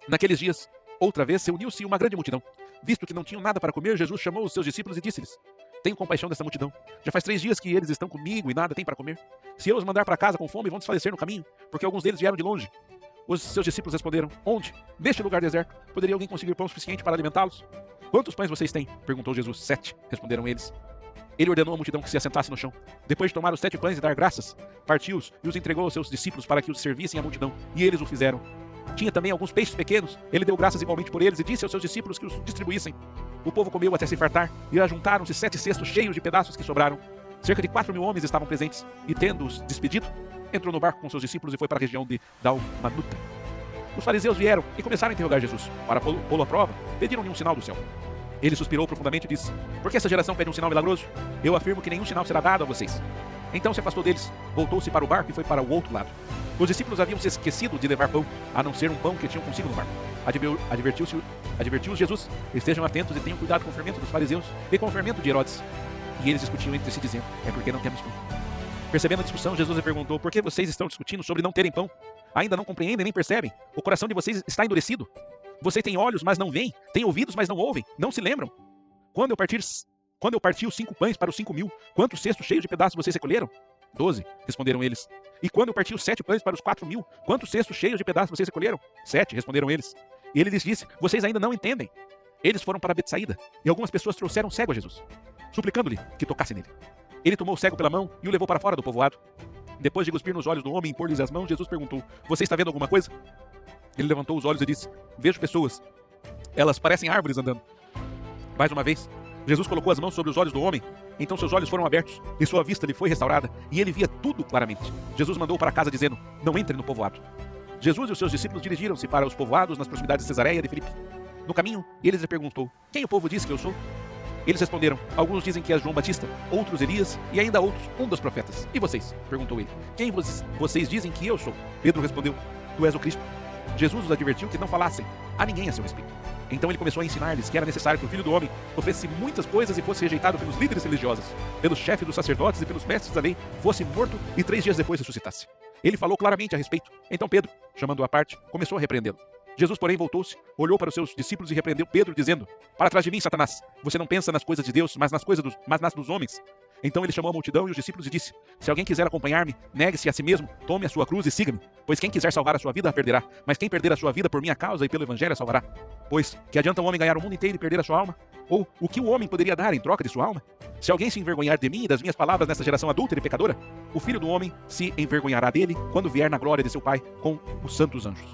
Naqueles dias, outra vez, reuniu-se uma grande multidão. Visto que não tinham nada para comer, Jesus chamou os seus discípulos e disse-lhes: Tenho compaixão dessa multidão. Já faz 3 dias que eles estão comigo e nada têm para comer. Se eu os mandar para casa com fome, vão desfalecer no caminho, porque alguns deles vieram de longe. Os seus discípulos responderam: Onde? Neste lugar deserto. Poderia alguém conseguir pão suficiente para alimentá-los? Quantos pães vocês têm? Perguntou Jesus. 7, responderam eles. Ele ordenou à multidão que se assentasse no chão. Depois de tomar os 7 pães e dar graças, partiu-os e os entregou aos seus discípulos para que os servissem à multidão. E eles o fizeram. Tinha também alguns peixes pequenos. Ele deu graças igualmente por eles e disse aos seus discípulos que os distribuíssem. O povo comeu até se fartar e ajuntaram-se 7 cestos cheios de pedaços que sobraram. Cerca de 4.000 homens estavam presentes e, tendo-os despedido, entrou no barco com seus discípulos e foi para a região de Dalmanuta. Os fariseus vieram e começaram a interrogar Jesus. Para pô-lo à prova, pediram-lhe um sinal do céu. Ele suspirou profundamente e disse: Por que essa geração pede um sinal milagroso? Eu afirmo que nenhum sinal será dado a vocês. Então se afastou deles, voltou-se para o barco e foi para o outro lado. Os discípulos haviam se esquecido de levar pão, a não ser um pão que tinham consigo no barco. Advertiu-os Jesus: Estejam atentos e tenham cuidado com o fermento dos fariseus e com o fermento de Herodes. E eles discutiam entre si, dizendo: É porque não temos pão. Percebendo a discussão, Jesus lhe perguntou: Por que vocês estão discutindo sobre não terem pão? Ainda não compreendem nem percebem? O coração de vocês está endurecido. Vocês têm olhos, mas não veem, têm ouvidos, mas não ouvem, não se lembram. Quando eu parti os 5 pães para os 5.000, quantos cestos cheios de pedaços vocês recolheram? 12, responderam eles. E quando eu parti os 7 pães para os 4.000, quantos cestos cheios de pedaços vocês recolheram? 7, responderam eles. E ele lhes disse: Vocês ainda não entendem. Eles foram para Betsaída, e algumas pessoas trouxeram o cego a Jesus, suplicando-lhe que tocasse nele. Ele tomou o cego pela mão e o levou para fora do povoado. Depois de cuspir nos olhos do homem e impor-lhes as mãos, Jesus perguntou: Você está vendo alguma coisa? Ele levantou os olhos e disse: Vejo pessoas. Elas parecem árvores andando. Mais uma vez, Jesus colocou as mãos sobre os olhos do homem. Então seus olhos foram abertos e sua vista lhe foi restaurada, e ele via tudo claramente. Jesus mandou para casa dizendo: Não entre no povoado. Jesus e os seus discípulos dirigiram-se para os povoados nas proximidades de Cesareia de Filipe. No caminho, ele lhe perguntou: Quem o povo diz que eu sou? Eles responderam: Alguns dizem que és João Batista, outros Elias e ainda outros, um dos profetas. E vocês? Perguntou ele. Quem vocês dizem que eu sou? Pedro respondeu: Tu és o Cristo. Jesus os advertiu que não falassem a ninguém a seu respeito. Então ele começou a ensinar-lhes que era necessário que o Filho do Homem sofresse muitas coisas e fosse rejeitado pelos líderes religiosos, pelos chefes dos sacerdotes e pelos mestres da lei, fosse morto e 3 dias depois ressuscitasse. Ele falou claramente a respeito. Então Pedro, chamando-o à parte, começou a repreendê-lo. Jesus, porém, voltou-se, olhou para os seus discípulos e repreendeu Pedro, dizendo: Para trás de mim, Satanás! Você não pensa nas coisas de Deus, mas nas dos homens. Então ele chamou a multidão e os discípulos e disse: Se alguém quiser acompanhar-me, negue-se a si mesmo, tome a sua cruz e siga-me. Pois quem quiser salvar a sua vida, a perderá. Mas quem perder a sua vida por minha causa e pelo evangelho, a salvará. Pois, que adianta um homem ganhar o mundo inteiro e perder a sua alma? Ou, o que o homem poderia dar em troca de sua alma? Se alguém se envergonhar de mim e das minhas palavras nessa geração adúltera e pecadora, o Filho do Homem se envergonhará dele quando vier na glória de seu Pai com os santos anjos.